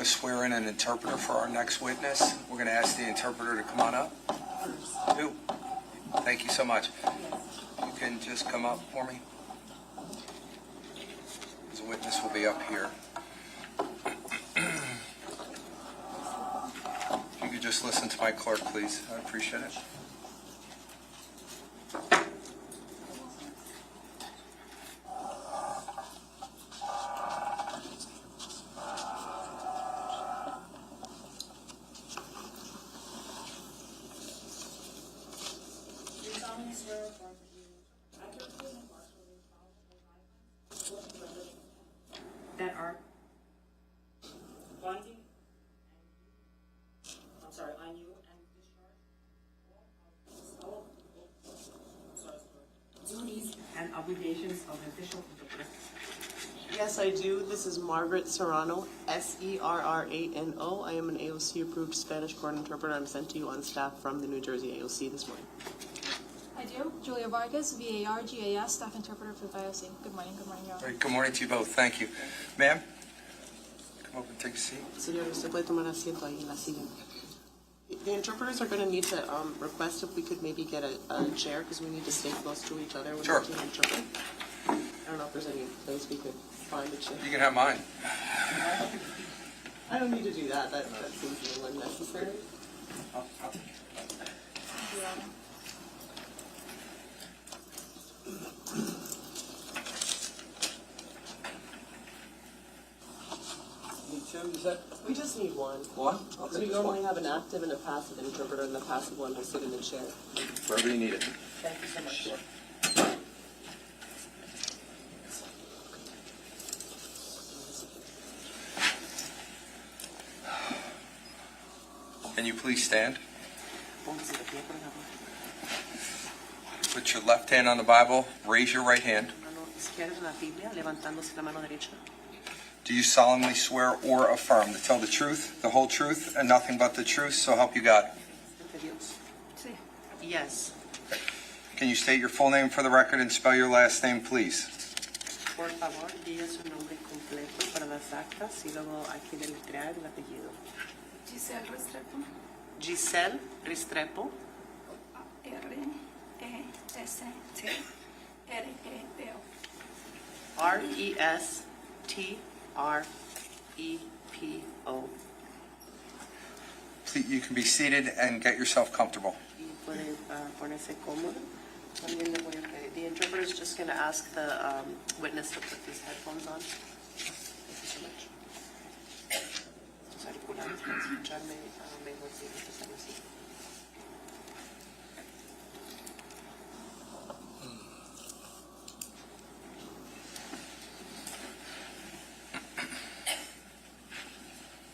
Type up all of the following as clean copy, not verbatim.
swear in an interpreter for our next witness. We're going to ask the interpreter to come on up. You. Thank you so much. You can just come up for me. The witness will be up here. If you could just listen to my clerk, please. I appreciate it. That are binding, I'm sorry, on you and discharge duties and obligations of an official interpreter. Yes, I do. This is Margaret Serrano, Serrano. I am an AOC-approved Spanish court interpreter. I'm sent to you on staff from the New Jersey AOC this morning. I do. Julia Vargas, VAR, GAS, staff interpreter for the IOC. Good morning, Your Honor. Great. Good morning to you both. Thank you. Ma'am, come over and take a seat. Señor, usted puede tomar asiento ahí en la silla. The interpreters are going to need to request if we could maybe get a chair because we need to stay close to each other when Sure. we can interpret. I don't know if there's any place we could find a chair. You can have mine. I don't need to do that. That seems a little unnecessary. Need two, is that We just need one. one? I'll We take this normally one. have an active and a passive interpreter, and the passive one will sit in the chair. Wherever you need it. Thank you so much. Can you please stand? Put your left hand on the Bible. Raise your right hand. Mano izquierda en la Biblia, levantándose la mano derecha. Do you solemnly swear or affirm to tell the truth, the whole truth, and nothing but the truth, so help you God? Sí. Yes. Can you state your full name for the record and spell your last name, please? Por favor, diga su nombre completo para las actas y luego hay que deletrear el apellido. Giselle Restrepo. Giselle Restrepo. R-E-S-T-R-E-P-O. R-E-S-T-R-E-P-O. Please, you can be seated and get yourself comfortable. Y puede ponerse cómodo. También le voy a pedir. The interpreter is just going to ask the witness to put these headphones on. Thank you so much. Estos auriculares para escucharme mejor si están así.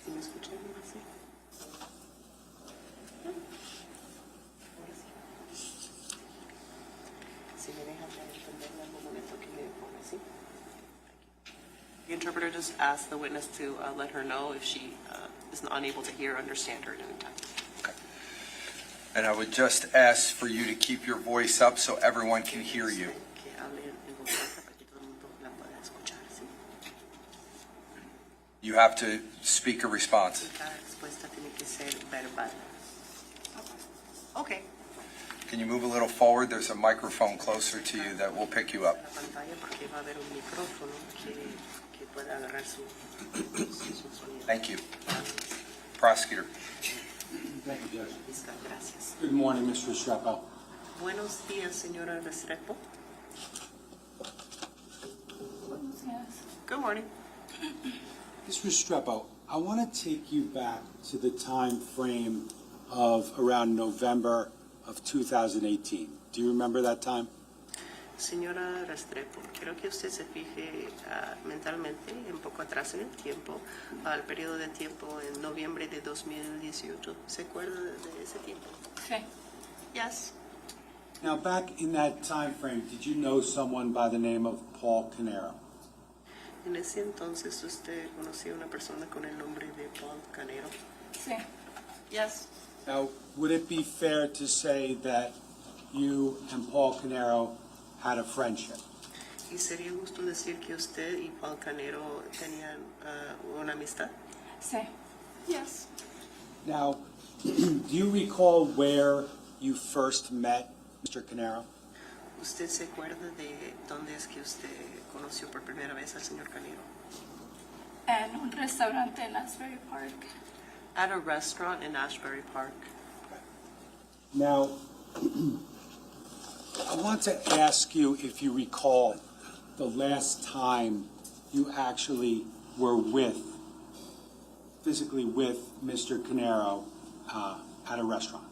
¿Sí me escuchan bien así? Si me dejan entender en algún momento que me ponga así. The interpreter just asked the witness to let her know if she is unable to hear or understand her at any time. Okay. And I would just ask for you to keep your voice up so everyone can hear you. Que hable en voz alta para que todo el mundo la pueda escuchar, ¿sí? You have to speak a response. Y cada respuesta tiene que ser verbal. Okay. Can you move a little forward? There's a microphone closer to you that will pick you up. La pantalla porque va a haber un micrófono que pueda agarrar su sonido. Thank you. Prosecutor. Thank you, Judge. Gracias. Good morning, Mr. Restrepo. Buenos días, señora Restrepo. Good morning. Mr. Restrepo, I want to take you back to the time frame of around November of 2018. Do you remember that time? Señora Restrepo, quiero que usted se fije mentalmente un poco atrás en el tiempo, al periodo de tiempo en noviembre de 2018. ¿Se acuerda de ese tiempo? Sí. Yes. Now, back in that time frame, did you know someone by the name of Paul Caneiro? En ese entonces usted conocía a una persona con el nombre de Paul Caneiro. Sí. Yes. Now, would it be fair to say that you and Paul Caneiro had a friendship? ¿Y sería justo decir que usted y Paul Caneiro tenían una amistad? Sí. Yes. Now, do you recall where you first met Mr. Caneiro? ¿Usted se acuerda de dónde es que usted conoció por primera vez al señor Caneiro? En un restaurante en Asbury Park. At a restaurant in Ashbury Park. Now, I want to ask you if you recall the last time you actually were physically with Mr. Caneiro at a restaurant.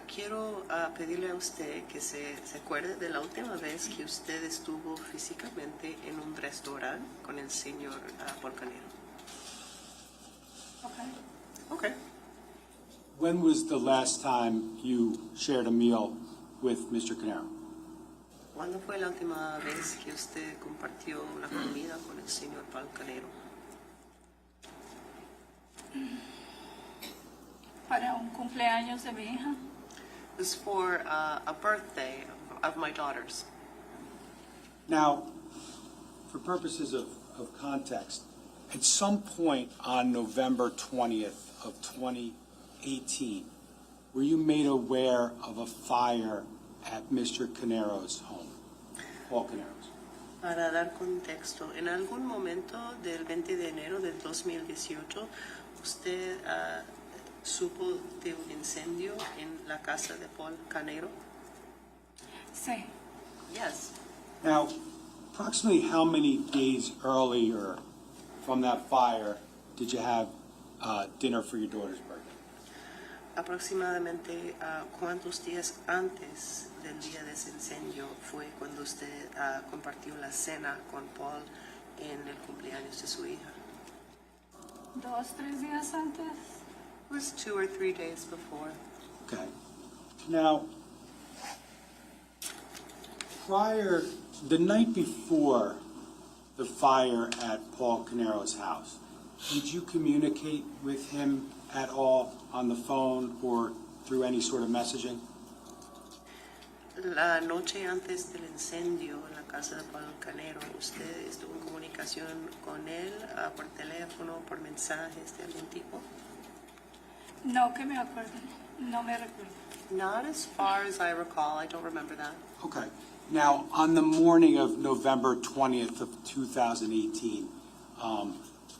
Quiero pedirle a usted que se acuerde de la última vez que usted estuvo físicamente en un restaurante con el señor Paul Caneiro. Okay. Okay. When was the last time you shared a meal with Mr. Caneiro? ¿Cuándo fue la última vez que usted compartió una comida con el señor Paul Caneiro? Para un cumpleaños de mi hija. It was for a birthday of my daughter's. Now, for purposes of context, at some point on November 20th of 2018, were you made aware of a fire at Mr. Caneiro's home, Paul Caneiro's? Para dar contexto, en algún momento del 20 de enero del 2018, usted supo de un incendio en la casa de Paul Caneiro? Sí. Yes. Now, approximately how many days earlier from that fire did you have dinner for your daughter's birthday? Aproximadamente cuántos días antes del día de ese incendio fue cuando usted compartió la cena con Paul en el cumpleaños de su hija? 2-3 días antes. It was 2 or 3 days before. Okay. Now, the night before the fire at Paul Caneiro's house, did you communicate with him at all on the phone or through any sort of messaging? La noche antes del incendio en la casa de Paul Caneiro, ¿usted estuvo en comunicación con él por teléfono, por mensajes de algún tipo? No que me acuerde. No me recuerdo. Not as far as I recall. I don't remember that. Okay. Now, on the morning of November 20th of 2018,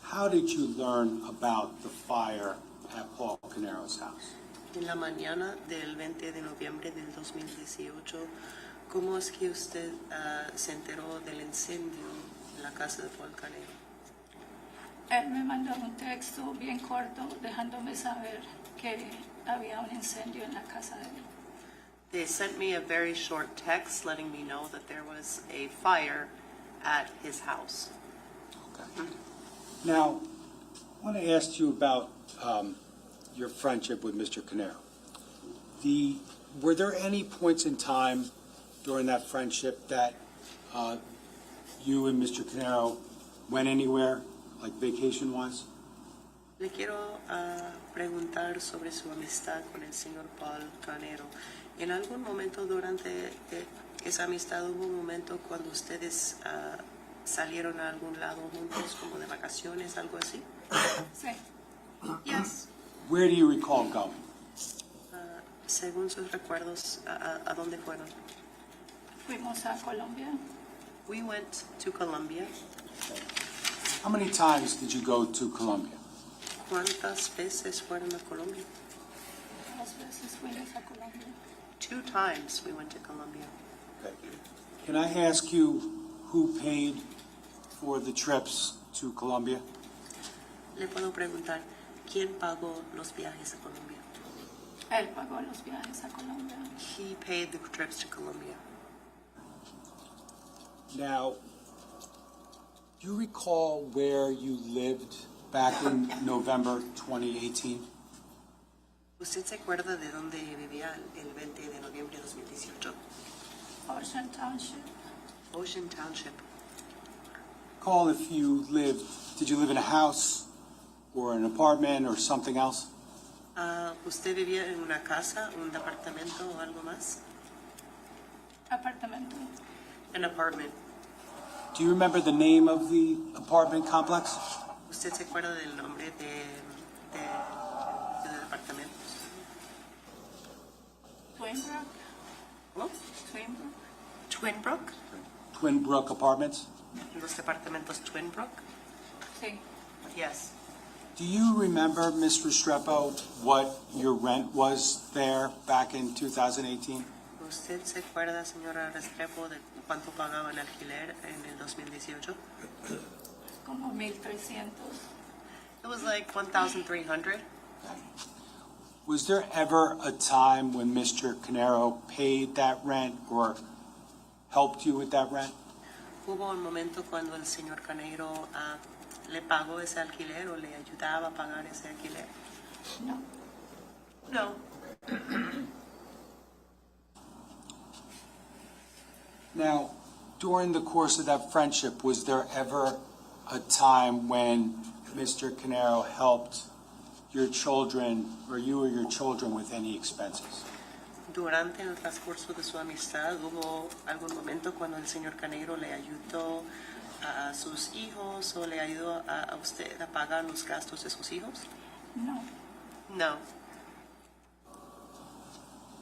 how did you learn about the fire at Paul Caneiro's house? En la mañana del 20 de noviembre del 2018, ¿cómo es que usted se enteró del incendio en la casa de Paul Caneiro? Él me mandó un texto bien corto dejándome saber que había un incendio en la casa de él. They sent me a very short text letting me know that there was a fire at his house. Okay. Now, I want to ask you about your friendship with Mr. Caneiro. Were there any points in time during that friendship that you and Mr. Caneiro went anywhere, like vacation-wise? Le quiero preguntar sobre su amistad con el señor Paul Caneiro. ¿En algún momento durante esa amistad hubo un momento cuando ustedes salieron a algún lado juntos, como de vacaciones, algo así? Sí. Yes. Where do you recall going? Según sus recuerdos, ¿a dónde fueron? Fuimos a Colombia. We went to Colombia. How many times did you go to Colombia? ¿Cuántas veces fueron a Colombia? 2 veces fuimos a Colombia. 2 times we went to Colombia. Okay. Can I ask you who paid for the trips to Colombia? Le puedo preguntar, ¿quién pagó los viajes a Colombia? Él pagó los viajes a Colombia. He paid the trips to Colombia. Now, do you recall where you lived back in November 2018? ¿Usted se acuerda de dónde vivía el 20 de noviembre de 2018? Ocean Township. Ocean Township. Recall if did you live in a house or an apartment or something else? ¿Usted vivía en una casa, un apartamento o algo más? Apartamento. An apartment. Do you remember the name of the apartment complex? ¿Usted se acuerda del nombre de departamentos? Twinbrook, ¿No? Twinbrook. Twinbrook. Twin Brook Apartments? Los departamentos Twinbrook. Sí. Yes. Do you remember, Ms. Restrepo, what your rent was there back in 2018? ¿Usted se acuerda, señora Restrepo, de cuánto pagaba en alquiler en el 2018? Como 1,300. It was like 1,300. Was there ever a time when Mr. Caneiro paid that rent or helped you with that rent? ¿Hubo un momento cuando el señor Caneiro le pagó ese alquiler o le ayudaba a pagar ese alquiler? No. No. Now, during the course of that friendship, was there ever a time when Mr. Caneiro helped your children or you or your children with any expenses? Durante el transcurso de su amistad, ¿hubo algún momento cuando el señor Caneiro le ayudó a sus hijos o le ayudó a usted a pagar los gastos de sus hijos? No. No.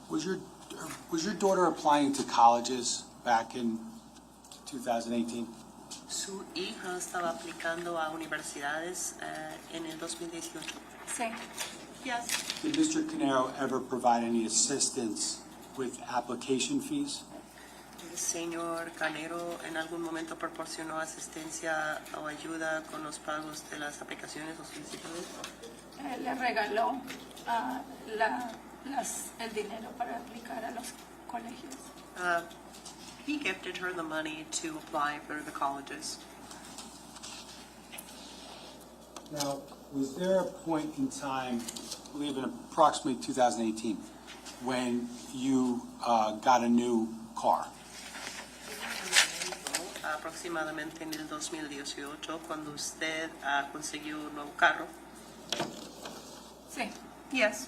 Was your daughter applying to colleges back in 2018? ¿Su hija estaba aplicando a universidades en el 2018? Sí. Yes. Did Mr. Caneiro ever provide any assistance with application fees? ¿El señor Caneiro en algún momento proporcionó asistencia o ayuda con los pagos de las aplicaciones o solicitudes? Él le regaló el dinero para aplicar a los colegios. He gifted her the money to apply for the colleges. Now, was there a point in time, I believe in approximately 2018, when you got a new car? Aproximadamente en el 2018, cuando usted consiguió un nuevo carro. Sí. Yes.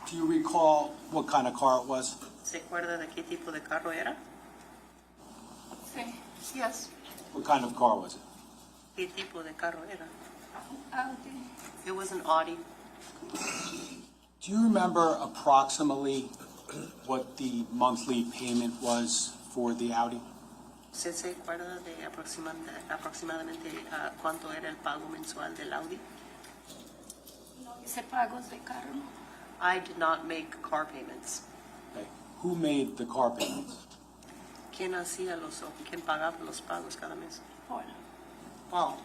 Do you recall what kind of car it was? ¿Se acuerda de qué tipo de carro era? Sí. Yes. What kind of car was it? ¿Qué tipo de carro era? Audi. It was an Audi. Do you remember approximately what the monthly payment was for the Audi? ¿Usted se acuerda de aproximadamente cuánto era el pago mensual del Audi? No hice pagos de carro. I did not make car payments. Okay. Who made the car payments? ¿Quién pagaba los pagos cada mes? Paul. Paul.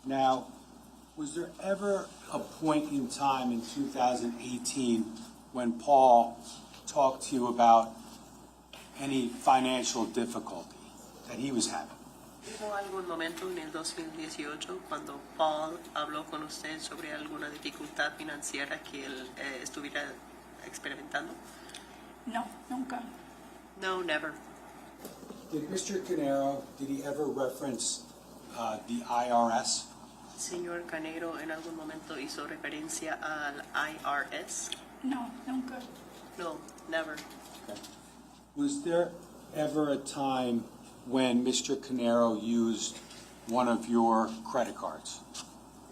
Now, was there ever a point in time in 2018 when Paul talked to you about any financial difficulty that he was having? ¿Hubo algún momento en el 2018 cuando Paul habló con usted sobre alguna dificultad financiera que él estuviera experimentando? No, nunca. No, never. Did Mr. Caneiro, did he ever reference the IRS? Señor Caneiro, ¿en algún momento hizo referencia al IRS? No, nunca. No, never. Okay. Was there ever a time when Mr. Caneiro used one of your credit cards?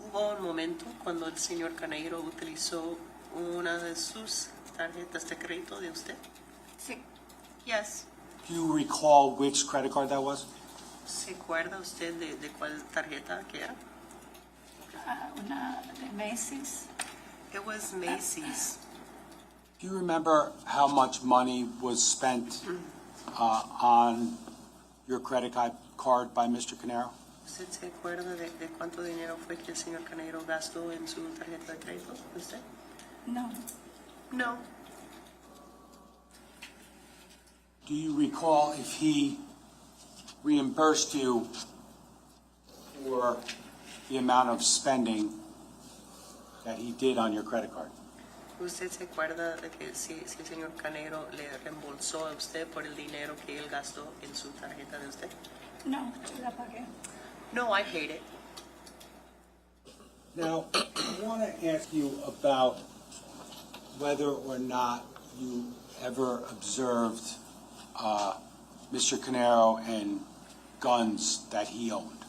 Hubo un momento cuando el señor Caneiro utilizó una de sus tarjetas de crédito de usted? Sí. Yes. Do you recall which credit card that was? ¿Se acuerda usted de cuál tarjeta que era? Una de Macy's. It was Macy's. Do you remember how much money was spent on your credit card by Mr. Caneiro? ¿Usted se acuerda de cuánto dinero fue que el señor Caneiro gastó en su tarjeta de crédito? ¿Usted? No. No. Do you recall if he reimbursed you for the amount of spending that he did on your credit card? ¿Usted se acuerda de que si el señor Caneiro le reembolsó a usted por el dinero que él gastó en su tarjeta de usted? No, yo la pagué. No, I paid it. Now, I want to ask you about whether or not you ever observed Mr. Caneiro and guns that he owned.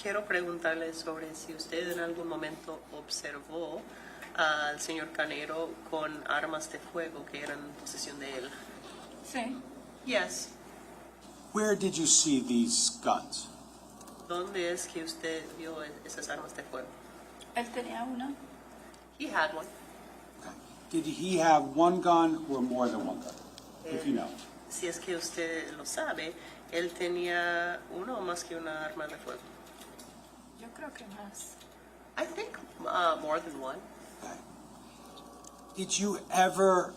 quiero preguntarle sobre si usted en algún momento observó al señor Caneiro con armas de fuego que eran en posesión de él. Sí, Yes. Where did you see these guns? ¿Dónde es que usted vio esas armas de fuego? él tenía una. He had one. Did he have one gun or more than one gun, if you know? Si es que usted lo sabe, él tenía uno o más que una arma de fuego. Yo creo que más. I think more than one. Okay. Did you ever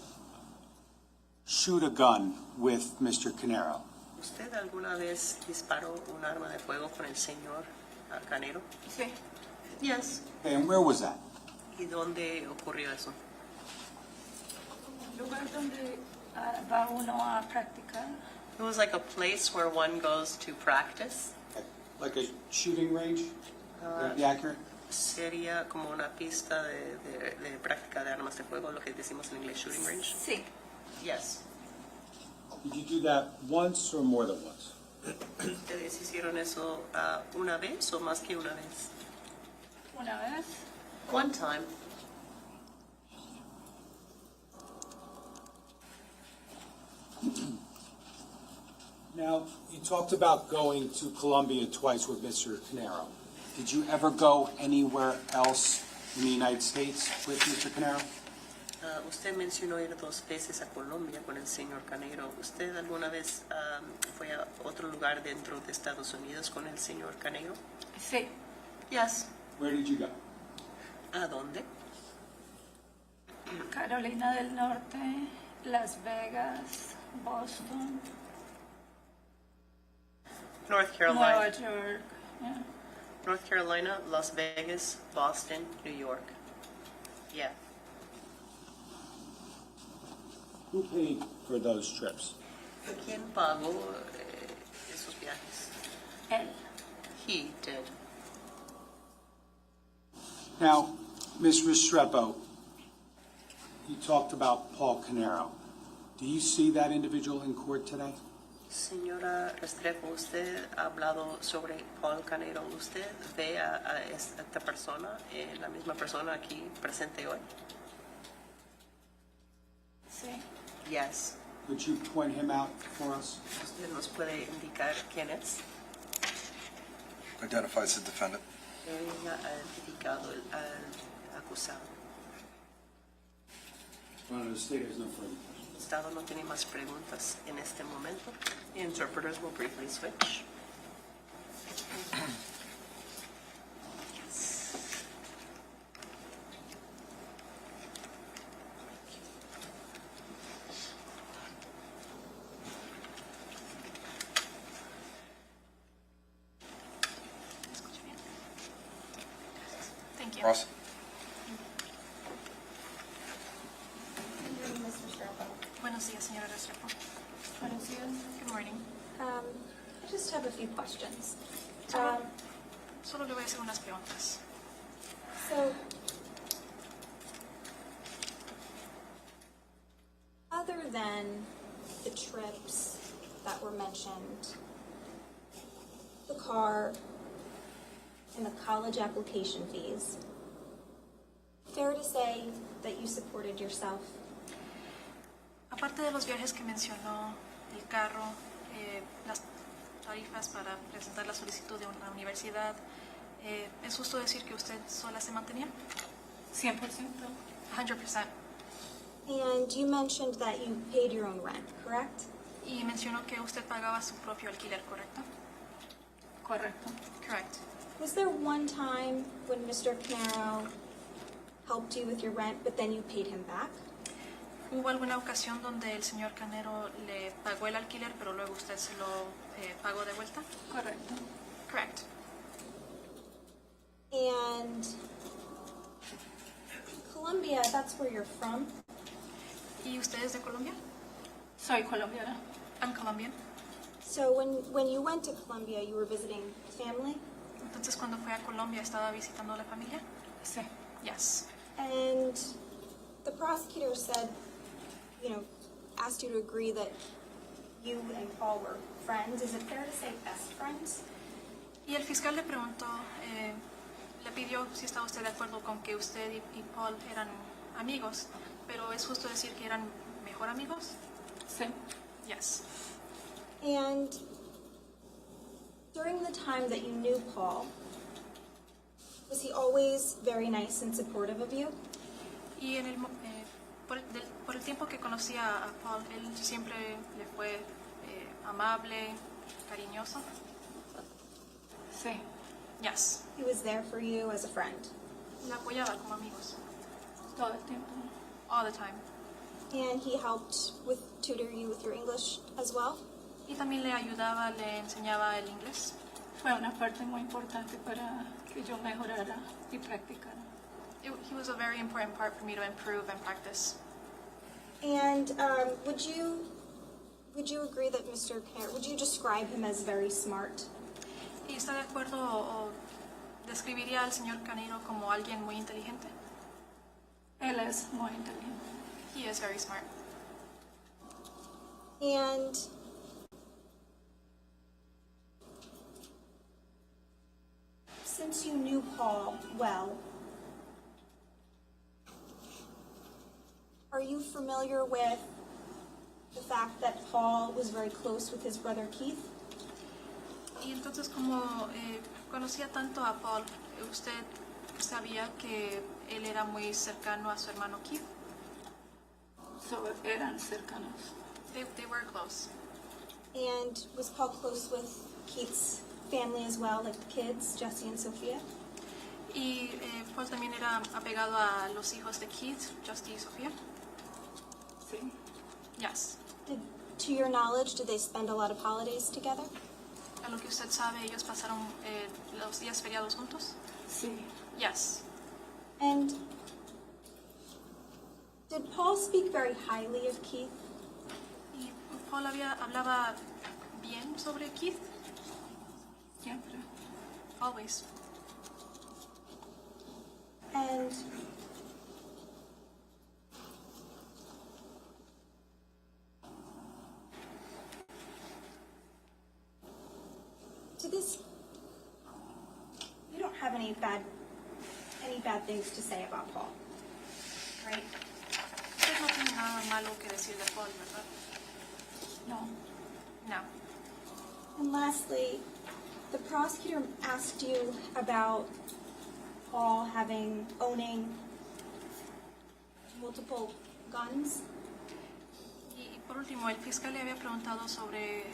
shoot a gun with Mr. Caneiro? ¿Usted alguna vez disparó un arma de fuego con el señor Caneiro? Sí, Yes. Okay, and where was that? ¿Y dónde ocurrió eso? lugar donde va uno a practicar. It was like a place where one goes to practice. Like a shooting range? Would that be accurate? Sería como una pista de práctica de armas de fuego, lo que decimos en inglés, shooting range. Sí, Yes. Did you do that once or more than once? ¿Ustedes hicieron eso una vez o más que una vez? una vez. One time. Now, you talked about going to Colombia twice with Mr. Caneiro. Did you ever go anywhere else in the United States with Mr. Caneiro? Usted mencionó ir 2 veces a Colombia con el señor Caneiro. ¿Usted alguna vez fue a otro lugar dentro de Estados Unidos con el señor Caneiro? Sí, Yes. Where did you go? ¿A dónde? Carolina del Norte, Las Vegas, Boston, North Nueva Carolina. York. Yeah. North Carolina, Las Vegas, Boston, New York. Yeah. Who paid for those trips? ¿Quién pagó esos viajes? Él. He did. Now, Ms. Restrepo, you talked about Paul Caneiro. Do you see that individual in court today? Señora Restrepo, usted ha hablado sobre Paul Caneiro. ¿Usted ve a esta persona, la misma persona aquí presente hoy? Sí. Yes. Would you point him out for us? ¿Usted nos puede indicar quién es? Identifies the defendant. Ella ha identificado al acusado. Well, the state has no further questions. El Estado no tiene más preguntas en este momento. The interpreters will briefly switch. Thank you. Ross? Buenos días, señora Restrepo. Buenos días. Good morning. I just have a few questions. Solo le voy a hacer unas preguntas. So, other than the trips that were mentioned, the car, and the college application fees, fair to say that you supported yourself? Aparte de los viajes que mencionó, el carro, las tarifas para presentar la solicitud de una universidad, ¿es justo decir que usted sola se mantenía? 100%. 100%. And you mentioned that you paid your own rent, correct? Y mencionó que usted pagaba su propio alquiler, ¿correcto? Correcto. Correct. Was there one time when Mr. Caneiro helped you with your rent, but then you paid him back? ¿Hubo alguna ocasión donde el señor Caneiro le pagó el alquiler, pero luego usted se lo pagó de vuelta? Correcto. Correct. And Colombia, that's where you're from. ¿Y usted es de Colombia? Soy colombiana. I'm Colombian. So when you went to Colombia, you were visiting family? Entonces, cuando fue a Colombia, ¿estaba visitando a la familia? Sí. Yes. And the prosecutor said, asked you to agree that you and Paul were friends. Is it fair to say best friends? Y el fiscal le preguntó, le pidió si estaba usted de acuerdo con que usted y Paul eran amigos, pero es justo decir que eran mejor amigos. Sí. Yes. And during the time that you knew Paul, was he always very nice and supportive of you? Y por el tiempo que conocía a Paul, él siempre le fue amable, cariñoso. Sí. Yes. He was there for you as a friend. La apoyaba como amigos. Todo el tiempo. All the time. And he helped tutor you with your English as well? Y también le ayudaba, le enseñaba el inglés. Fue una parte muy importante para que yo mejorara y practicara. He was a very important part for me to improve and practice. And would you agree that Mr. Caneiro, would you describe him as very smart? ¿Y está de acuerdo o describiría al señor Caneiro como alguien muy inteligente? Él es muy inteligente. He is very smart. And since you knew Paul well, are you familiar with the fact that Paul was very close with his brother Keith? Y entonces, como conocía tanto a Paul, ¿usted sabía que él era muy cercano a su hermano Keith? So, eran cercanos. They were close. And was Paul close with Keith's family as well, like the kids, Jesse and Sophia? Y Paul también era apegado a los hijos de Keith, Justy y Sofía. Sí. Yes. To your knowledge, did they spend a lot of holidays together? A lo que usted sabe, ellos pasaron los días feriados juntos. Sí. Yes. And did Paul speak very highly of Keith? Y Paul hablaba bien sobre Keith. Siempre. Always. And to this, you don't have any bad things to say about Paul, right? Usted no tiene nada malo que decir de Paul, ¿verdad? No. No. And lastly, the prosecutor asked you about Paul owning multiple guns. Y por último, el fiscal le había preguntado sobre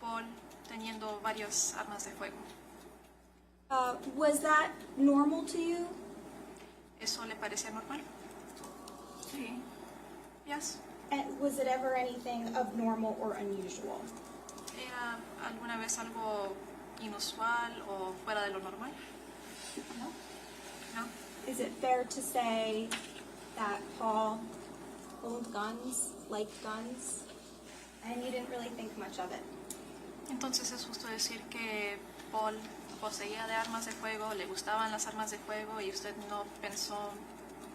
Paul teniendo varias armas de fuego. Was that normal to you? ¿Eso le parecía normal? Sí. Yes. And was it ever anything abnormal or unusual? ¿Era alguna vez algo inusual o fuera de lo normal? No. No. Is it fair to say that Paul owned guns, liked guns, and you didn't really think much of it? Entonces es justo decir que Paul poseía de armas de fuego, le gustaban las armas de fuego y usted no pensó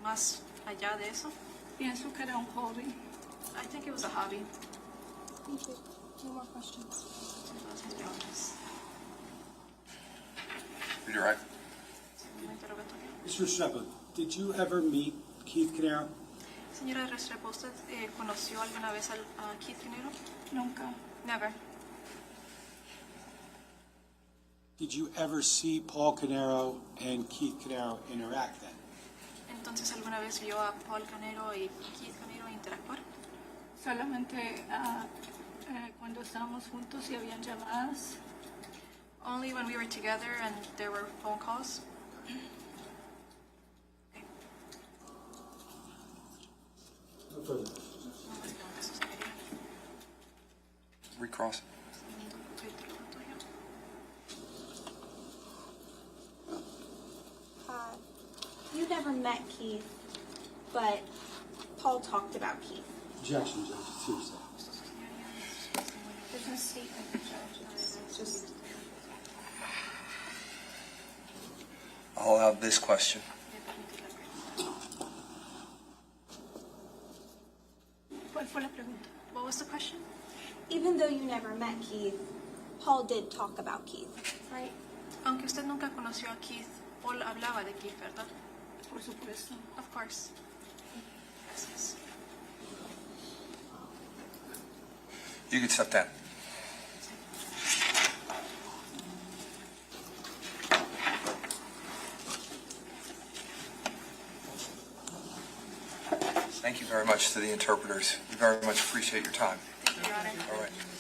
más allá de eso. Pienso que era un hobby. I think it was a hobby. Thank you. No more questions. Redirect. Mr. Restrepo, did you ever meet Keith Caneiro? Señora Restrepo, ¿usted conoció alguna vez a Keith Caneiro? Nunca. Never. Did you ever see Paul Caneiro and Keith Caneiro interact then? Entonces, ¿alguna vez vio a Paul Caneiro y Keith Caneiro interactuar? Solamente cuando estábamos juntos y habían llamadas. Only when we were together and there were phone calls. No further. Recross. You never met Keith, but Paul talked about Keith. Objection, Judge. Seriously. There's no statement, Judge. It's just I'll have this question. ¿Cuál fue la pregunta? What was the question? even though you never met Keith, Paul did talk about Keith, right? right? Aunque usted nunca conoció a Keith, Paul hablaba de Keith, ¿verdad? Por supuesto. Of course. Gracias. You can step down. Thank you very much to the interpreters. We very much appreciate your time. Thank you, Your Honor. All right.